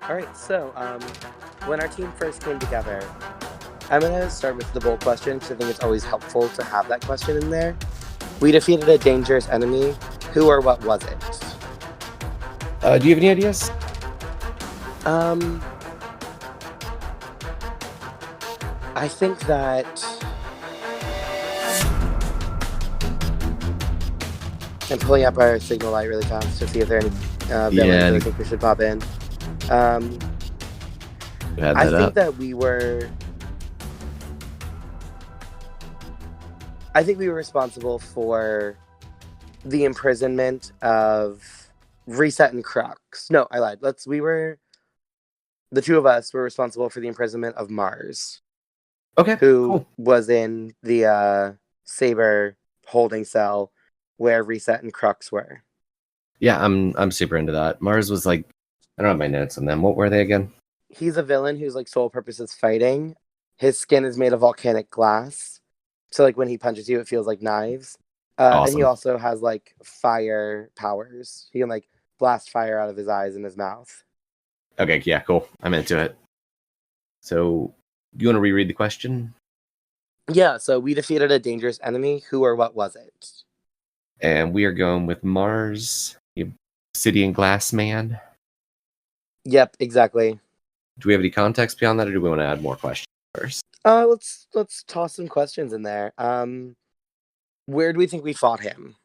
All right, so when our team first came together, I'm going to start with the bold question because I think it's always helpful to have that question in there. We defeated a dangerous enemy. Who or what was it? Do you have any ideas? Um, I think that I'm pulling up our signal light really fast to see if there are any villains that I think we should pop in. Um, Had I that think up. that we were. I think we were responsible for the imprisonment of Reset and Crux. No, I lied. The two of us were responsible for the imprisonment of Mars, Okay, who cool. was in the Saber holding cell where Reset and Crux were. Yeah, I'm super into that. Mars was like, I don't have my notes on them. What were they again? He's a villain whose like sole purpose is fighting. His skin is made of volcanic glass, so like when he punches you, it feels like knives. And he Awesome. also has like fire powers. He can like blast fire out of his eyes and his mouth. Okay, yeah, cool. I'm into it. So, you want to reread the question? Yeah, so we defeated a dangerous enemy. Who or what was it? And we are going with Mars, the Obsidian Glass Man. Yep, exactly. Do we have any context beyond that, or do we want to add more questions first? Let's toss some questions in there. Where do we think we fought him?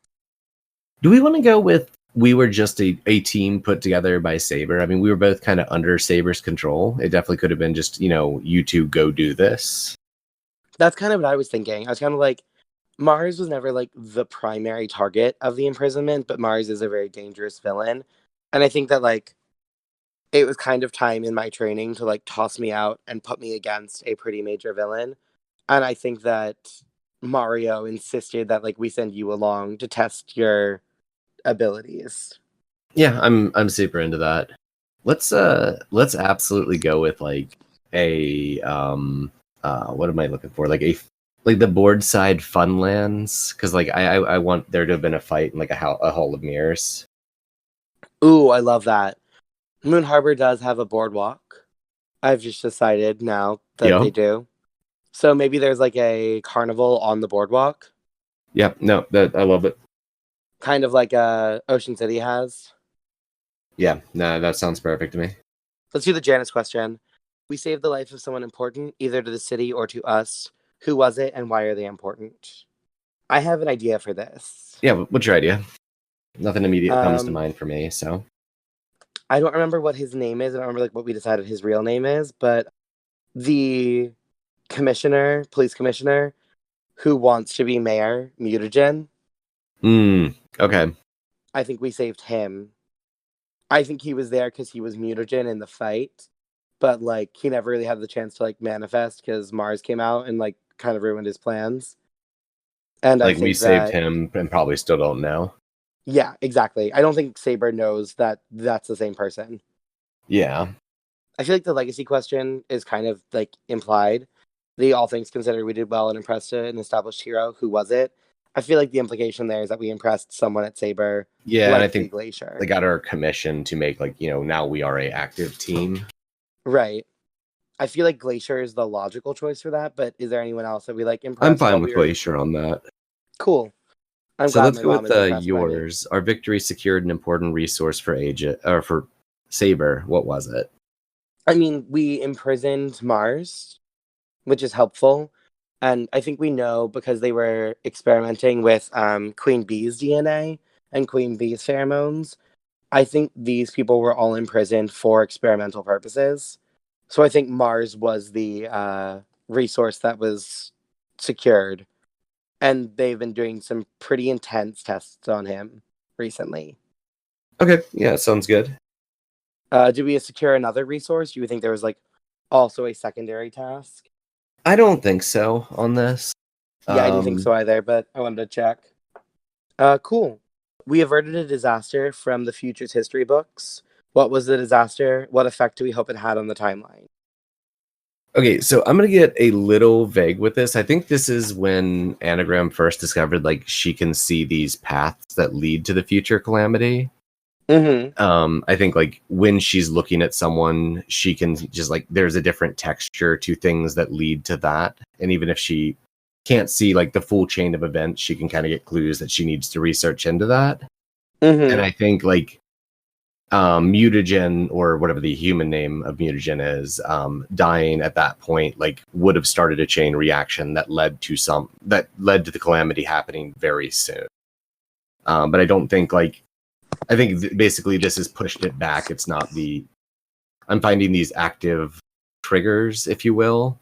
Do we want to go with we were just a team put together by Saber? I mean, we were both kind of under Saber's control. It definitely could have been just, you two go do this. That's kind of what I was thinking. I was kind of like, Mars was never like the primary target of the imprisonment, but Mars is a very dangerous villain. And I think that like it was kind of time in my training to like toss me out and put me against a pretty major villain. And I think that Mario insisted that like we send you along to test your abilities. Yeah, I'm super into that. Let's absolutely go with like a what am I looking for? Like the board side Funlands, because like I want there to have been a fight in like a Hall of Mirrors. Ooh, I love that. Moon Harbor does have a boardwalk. I've just decided now that they Yep. do. So maybe there's like a carnival on the boardwalk, Yeah, no, that I love it. kind of like Ocean City has. Yeah, no, that sounds perfect to me. Let's do the Janice question. We saved the life of someone important, either to the city or to us. Who was it and why are they important? I have an idea for this. Yeah, what's your idea? Nothing immediate comes to Um, mind for me, so I don't remember what his name is. I don't remember like what we decided his real name is, but the commissioner, police commissioner, who wants to be mayor, Mutagen, okay. I think we saved him. I think he was there because he was Mutagen in the fight, but like he never really had the chance to like manifest because Mars came out and like kind of ruined his plans. And I Like we think saved that, him and probably still don't know. yeah, exactly. I don't think Saber knows that that's the same person. Yeah. I feel like the legacy question is kind of like implied. The all things considered, we did well and impressed an established hero. Who was it? I feel like the implication there is that we impressed someone at Saber, Yeah, and I likely think they Glacier. got our commission to make like, now we are a active team. Right. I feel like Glacier is the logical choice for that, but is there anyone else that we like I'm impressed fine while with we were Glacier on that. cool? I'm So glad let's my go mom with is impressed by me. yours. Our victory secured an important resource for Agent or for Saber. What was it? I mean, we imprisoned Mars, which is helpful. And I think we know because they were experimenting with Queen Bee's DNA and Queen Bee's pheromones. I think these people were all imprisoned for experimental purposes. So I think Mars was the resource that was secured. And they've been doing some pretty intense tests on him recently. Okay, yeah, sounds good. Do we secure another resource? Do you think there was like also a secondary task? I don't think so on this. Yeah, I didn't think Um so either, but I wanted to check. Cool. We averted a disaster from the future's history books. What was the disaster? What effect do we hope it had on the timeline? Okay, so I'm gonna get a little vague with this. I think this is when Anagram first discovered like she can see these paths that lead to the future calamity. I think like when she's looking at someone, she can just like there's a different texture to things that lead to that. And even if she can't see like the full chain of events, she can kind of get clues that she needs to research into that. And I think like mutagen, or whatever the human name of mutagen is, dying at that point like would have started a chain reaction that led to the calamity happening very soon. But I don't think like I think basically this has pushed it back. It's not I'm finding these active triggers, if you will,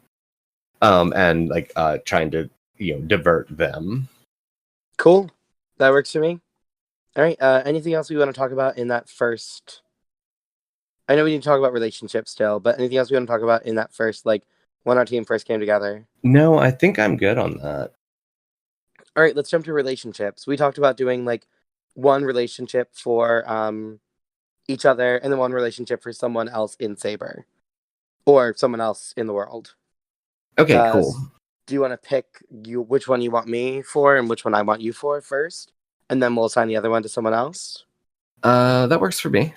and like trying to divert them. Cool, that works for me. All right. Anything else we want to talk about in that first? I know we need to talk about relationships still, but anything else we want to talk about in that first, like when our team first came together? No, I think I'm good on that. All right, let's jump to relationships. We talked about doing like one relationship for each other, and then one relationship for someone else in Saber, or someone else in the world. Okay, cool. Do you want to pick which one you want me for and which one I want you for first? And then we'll assign the other one to someone else? That works for me.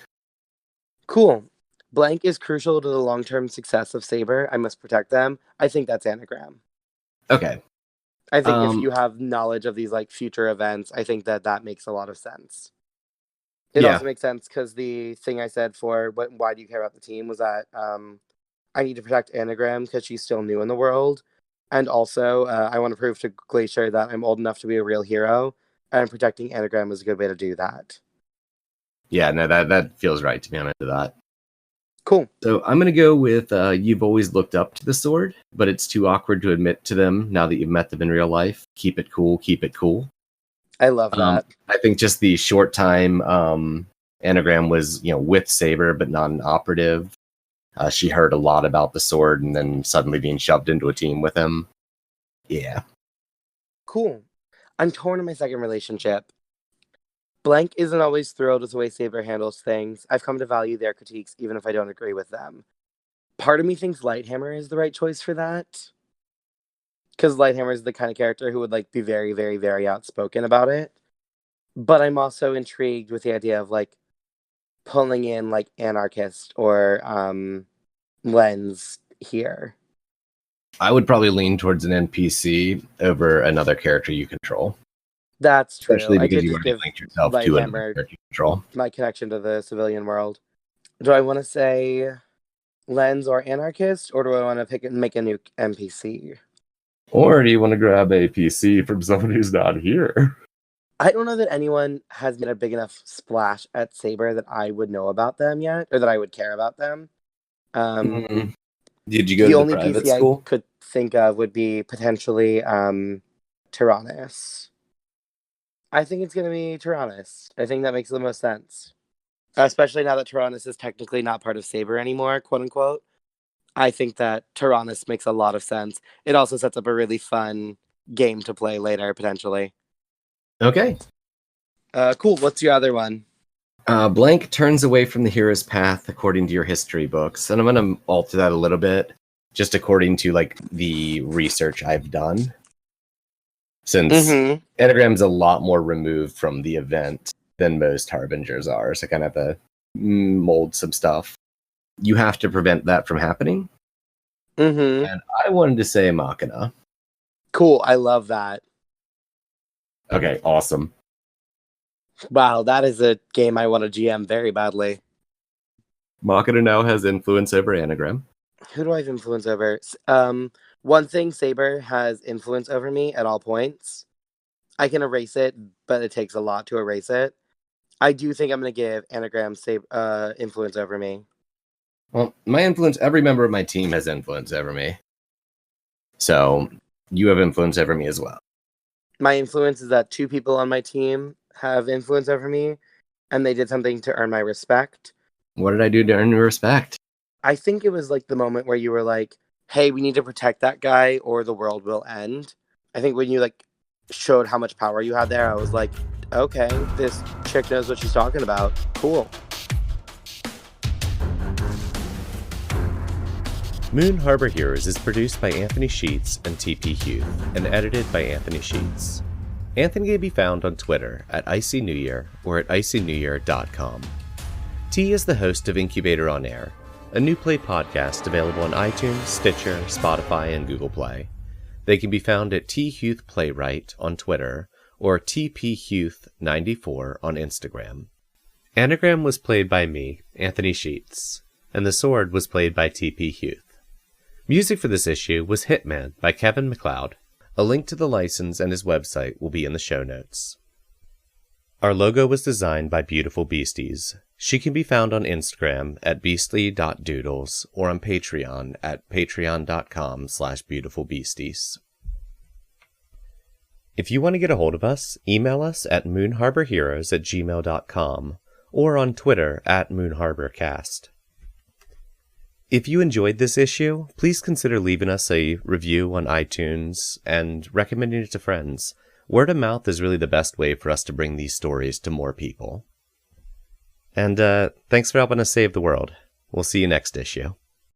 Cool. Blank is crucial to the long-term success of Saber. I must protect them. I think that's Anagram. Okay. I think if you have knowledge of these like future events, I think that makes a lot of sense. It also makes sense because the thing I said for why do you care about the team was that I need to protect Anagram because she's still new in the world. And also, I want to prove to Glacier that I'm old enough to be a real hero. And protecting Anagram is a good way to do that. Yeah, no, that feels right to me. I'm into that. Cool. So I'm going to go with you've always looked up to the sword, but it's too awkward to admit to them now that you've met them in real life. Keep it cool, keep it cool. I love that. I think just the short time Anagram was, with Saber, but not an operative. She heard a lot about the sword and then suddenly being shoved into a team with him. Yeah. Cool. I'm torn in my second relationship. Blank isn't always thrilled with the way Saber handles things. I've come to value their critiques even if I don't agree with them. Part of me thinks Lighthammer is the right choice for that. Because Lighthammer is the kind of character who would like be very, very, very outspoken about it. But I'm also intrigued with the idea of like pulling in like Anarchist or Lens here. I would probably lean towards an NPC over another character you control. That's true. Especially because you already linked yourself to another character you control. My connection to the civilian world. Do I want to say Lens or Anarchist, or do I want to make a new NPC? Or do you want to grab a PC from someone who's not here? I don't know that anyone has made a big enough splash at Saber that I would know about them yet, or that I would care about them. Did you go to the private school? I could think of would be potentially Tyrannus. I think it's going to be Tyrannus. I think that makes the most sense. Especially now that Tyrannus is technically not part of Saber anymore, quote unquote. I think that Tyrannus makes a lot of sense. It also sets up a really fun game to play later, potentially. Okay. Cool. What's your other one? Blank turns away from the hero's path according to your history books. And I'm going to alter that a little bit, just according to like the research I've done. Since Anagram's a lot more removed from the event than most Harbingers are, so I kind of have to mold some stuff. You have to prevent that from happening. And I wanted to say Machina. Cool, I love that. Okay, awesome. Wow, that is a game I want to GM very badly. Machina now has influence over Anagram. Who do I have influence over? One thing, Saber has influence over me at all points. I can erase it, but it takes a lot to erase it. I do think I'm going to give Anagram influence over me. Well, every member of my team has influence over me. So, you have influence over me as well. My influence is that 2 people on my team have influence over me, and they did something to earn my respect. What did I do to earn your respect? I think it was like the moment where you were like, hey, we need to protect that guy or the world will end. I think when you like showed how much power you had there, I was like, okay, this chick knows what she's talking about. Cool. Moon Harbor Heroes is produced by Anthony Sheets and TP Huth and edited by Anthony Sheets. Anthony can be found on Twitter at IcyNewYear or at IcyNewYear.com. T is the host of Incubator on Air, a new play podcast available on iTunes, Stitcher, Spotify, and Google Play. They can be found at T Huth Playwright on Twitter or TPHuth94 on Instagram. Anagram was played by me, Anthony Sheets, and The Sword was played by TP Huth. Music for this issue was Hitman by Kevin MacLeod. A link to the license and his website will be in the show notes. Our logo was designed by Beautiful Beasties. She can be found on Instagram at beastly.doodles or on Patreon at patreon.com/beautifulbeasties. If you want to get a hold of us, email us at moonharborheroes@gmail.com or on Twitter at moonharborcast. If you enjoyed this issue, please consider leaving us a review on iTunes and recommending it to friends. Word of mouth is really the best way for us to bring these stories to more people. And thanks for helping us save the world. We'll see you next issue.